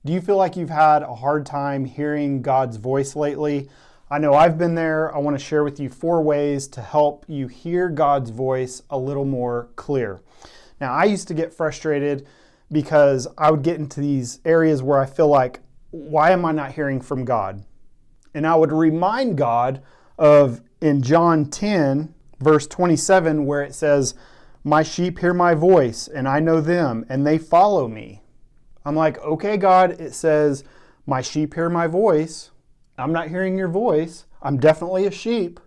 Do you feel like you've had a hard time hearing God's voice lately? I know I've been there. I want to share with you 4 ways to help you hear God's voice a little more clear. Now, I used to get frustrated because I would get into these areas where I feel like, why am I not hearing from God? And I would remind God of in John 10, verse 27, where it says, "My sheep hear my voice, and I know them, and they follow me." I'm like, okay, God, it says, my sheep hear my voice. I'm not hearing your voice. I'm definitely a sheep.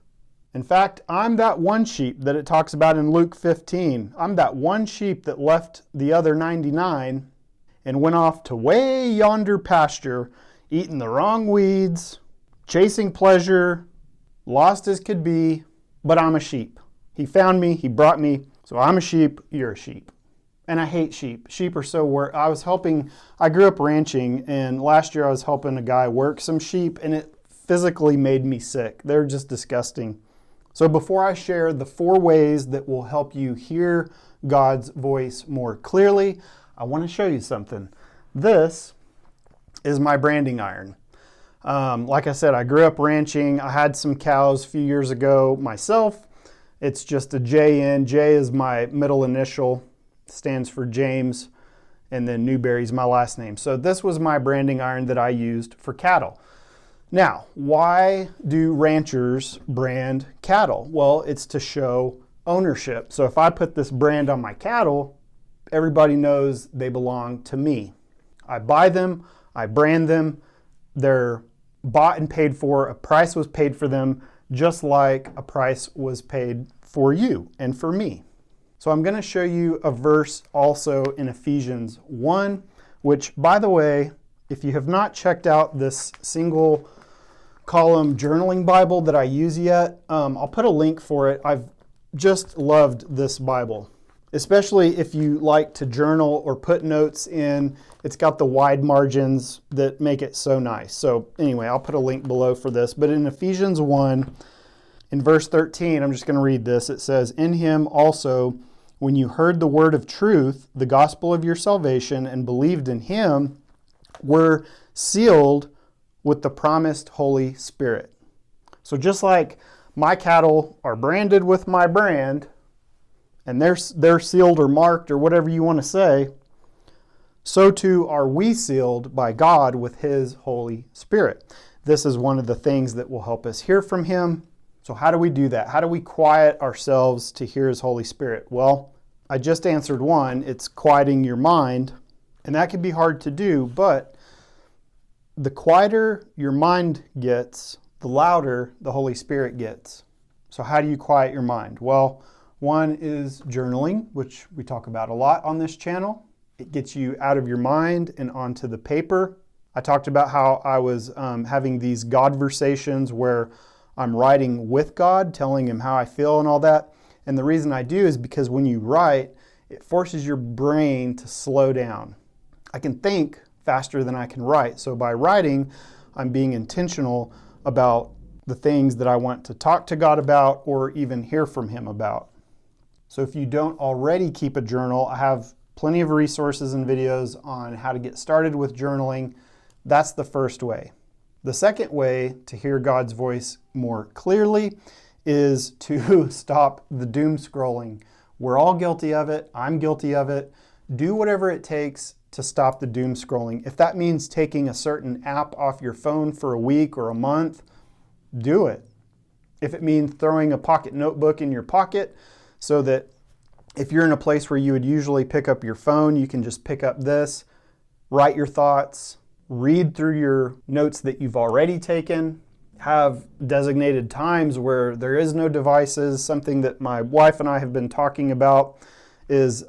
In fact, I'm that one sheep that it talks about in Luke 15. I'm that one sheep that left the other 99 and went off to way yonder pasture, eating the wrong weeds, chasing pleasure, lost as could be, but I'm a sheep. He found me, he brought me, so I'm a sheep, you're a sheep. And I hate sheep. Sheep are so I grew up ranching, and last year I was helping a guy work some sheep, and it physically made me sick. They're just disgusting. So before I share the 4 ways that will help you hear God's voice more clearly, I want to show you something. This is my branding iron. Like I said, I grew up ranching. I had some cows a few years ago myself. It's just a JN. J is my middle initial. Stands for James, and then Newberry's my last name. So this was my branding iron that I used for cattle. Now, why do ranchers brand cattle? Well, it's to show ownership. So if I put this brand on my cattle, everybody knows they belong to me. I buy them, I brand them, they're bought and paid for, a price was paid for them, just like a price was paid for you and for me. So I'm going to show you a verse also in Ephesians 1, which, by the way, if you have not checked out this single column journaling Bible that I use yet, I'll put a link for it. I've just loved this Bible, especially if you like to journal or put notes in. It's got the wide margins that make it so nice. So anyway, I'll put a link below for this. But in Ephesians 1, in verse 13, I'm just going to read this. It says, "In him also, when you heard the word of truth, the gospel of your salvation, and believed in him, were sealed with the promised Holy Spirit." So just like my cattle are branded with my brand, and they're sealed or marked or whatever you want to say, so too are we sealed by God with his Holy Spirit. This is one of the things that will help us hear from him. So how do we do that? How do we quiet ourselves to hear his Holy Spirit? Well, I just answered one. It's quieting your mind, and that can be hard to do, but the quieter your mind gets, the louder the Holy Spirit gets. So how do you quiet your mind? Well, one is journaling, which we talk about a lot on this channel. It gets you out of your mind and onto the paper. I talked about how I was having these Godversations where I'm writing with God, telling him how I feel and all that. And the reason I do is because when you write, it forces your brain to slow down. I can think faster than I can write. So by writing, I'm being intentional about the things that I want to talk to God about or even hear from him about. So if you don't already keep a journal, I have plenty of resources and videos on how to get started with journaling. That's the first way. The second way to hear God's voice more clearly is to stop the doom scrolling. We're all guilty of it. I'm guilty of it. Do whatever it takes to stop the doom scrolling. If that means taking a certain app off your phone for a week or a month, do it. If it means throwing a pocket notebook in your pocket so that if you're in a place where you would usually pick up your phone, you can just pick up this, write your thoughts, read through your notes that you've already taken, have designated times where there is no devices. Something that my wife and I have been talking about is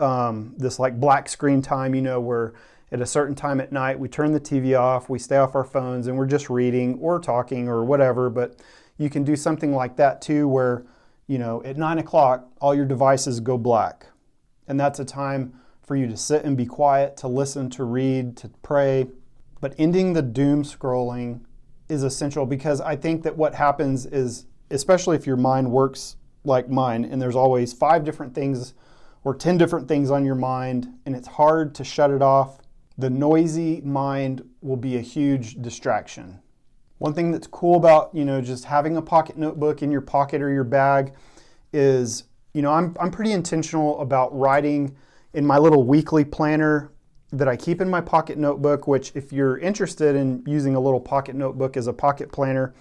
this like black screen time, where at a certain time at night we turn the TV off, we stay off our phones, and we're just reading or talking or whatever. But you can do something like that too where, at 9 o'clock, all your devices go black. And that's a time for you to sit and be quiet, to listen, to read, to pray. But ending the doom scrolling is essential, because I think that what happens is, especially if your mind works like mine, and there's always 5 different things or 10 different things on your mind, and it's hard to shut it off. The noisy mind will be a huge distraction. One thing that's cool about, just having a pocket notebook in your pocket or your bag is, I'm pretty intentional about writing in my little weekly planner that I keep in my pocket notebook, which if you're interested in using a little pocket notebook as a pocket planner,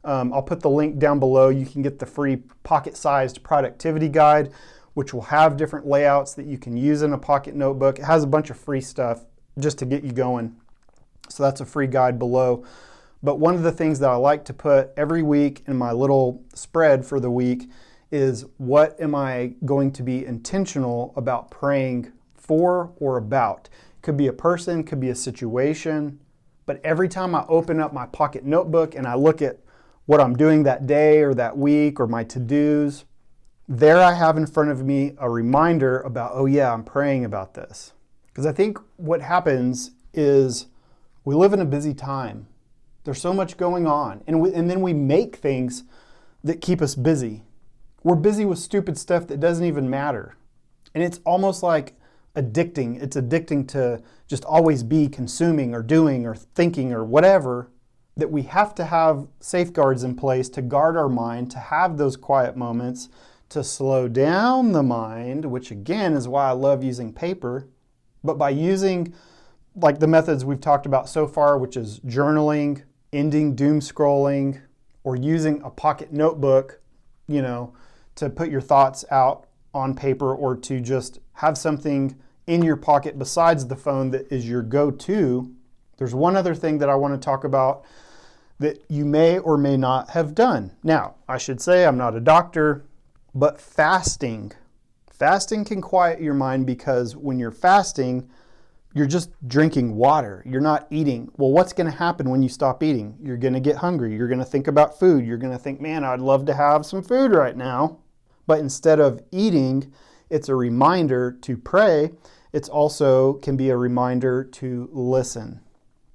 I'll put the link down below. You can get the free pocket-sized productivity guide, which will have different layouts that you can use in a pocket notebook. It has a bunch of free stuff just to get you going. So that's a free guide below. But one of the things that I like to put every week in my little spread for the week is what am I going to be intentional about praying for or about. It could be a person, could be a situation, but every time I open up my pocket notebook and I look at what I'm doing that day or that week or my to-dos, there I have in front of me a reminder about, oh yeah, I'm praying about this. Because I think what happens is we live in a busy time. There's so much going on. And then we make things that keep us busy. We're busy with stupid stuff that doesn't even matter. And it's almost like addicting. It's addicting to just always be consuming or doing or thinking or whatever, that we have to have safeguards in place to guard our mind, to have those quiet moments, to slow down the mind, which again is why I love using paper. But by using like the methods we've talked about so far, which is journaling, ending doom scrolling, or using a pocket notebook, to put your thoughts out on paper, or to just have something in your pocket besides the phone that is your go-to. There's one other thing that I want to talk about that you may or may not have done. Now, I should say I'm not a doctor, but fasting can quiet your mind, because when you're fasting, you're just drinking water. You're not eating. Well, what's going to happen when you stop eating? You're going to get hungry. You're going to think about food. You're going to think, man, I'd love to have some food right now. But instead of eating, it's a reminder to pray. It's also can be a reminder to listen.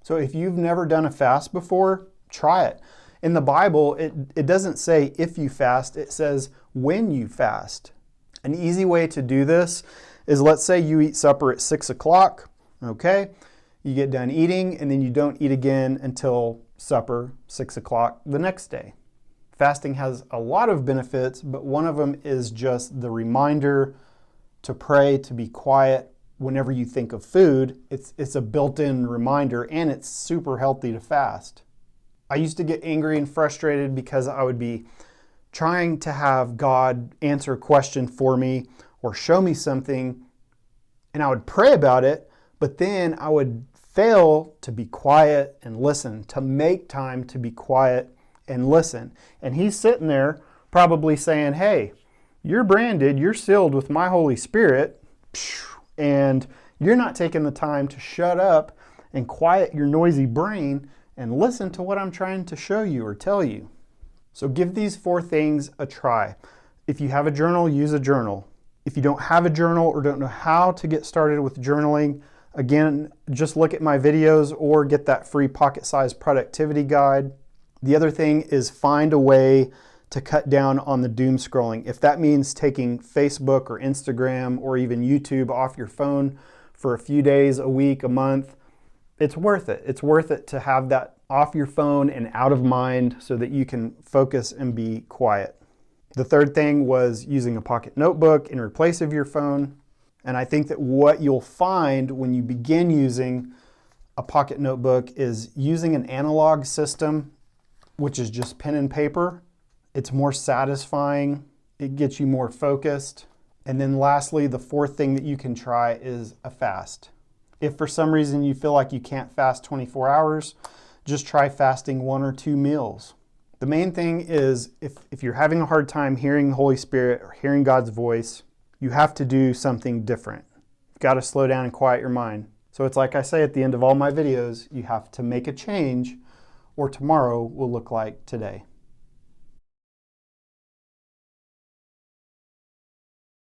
So if you've never done a fast before, try it. In the Bible, it doesn't say if you fast, it says when you fast. An easy way to do this is, let's say you eat supper at 6 o'clock. Okay, you get done eating and then you don't eat again until supper, 6 o'clock the next day. Fasting has a lot of benefits, but one of them is just the reminder to pray, to be quiet whenever you think of food. It's a built-in reminder, and it's super healthy to fast. I used to get angry and frustrated because I would be trying to have God answer a question for me or show me something, and I would pray about it, but then I would fail to be quiet and listen, to make time to be quiet and listen. And he's sitting there probably saying, hey, you're branded, you're sealed with my Holy Spirit, and you're not taking the time to shut up and quiet your noisy brain and listen to what I'm trying to show you or tell you. So give these 4 things a try. If you have a journal, use a journal. If you don't have a journal or don't know how to get started with journaling, again, just look at my videos or get that free pocket-sized productivity guide. The other thing is find a way to cut down on the doom scrolling. If that means taking Facebook or Instagram or even YouTube off your phone for a few days, a week, a month, it's worth it. It's worth it to have that off your phone and out of mind so that you can focus and be quiet. The third thing was using a pocket notebook in replace of your phone. And I think that what you'll find when you begin using a pocket notebook is using an analog system, which is just pen and paper. It's more satisfying. It gets you more focused. And then lastly, the 4th thing that you can try is a fast. If for some reason you feel like you can't fast 24 hours, just try fasting 1 or 2 meals. The main thing is if you're having a hard time hearing the Holy Spirit or hearing God's voice, you have to do something different. You've got to slow down and quiet your mind. So it's like I say at the end of all my videos, you have to make a change, or tomorrow will look like today.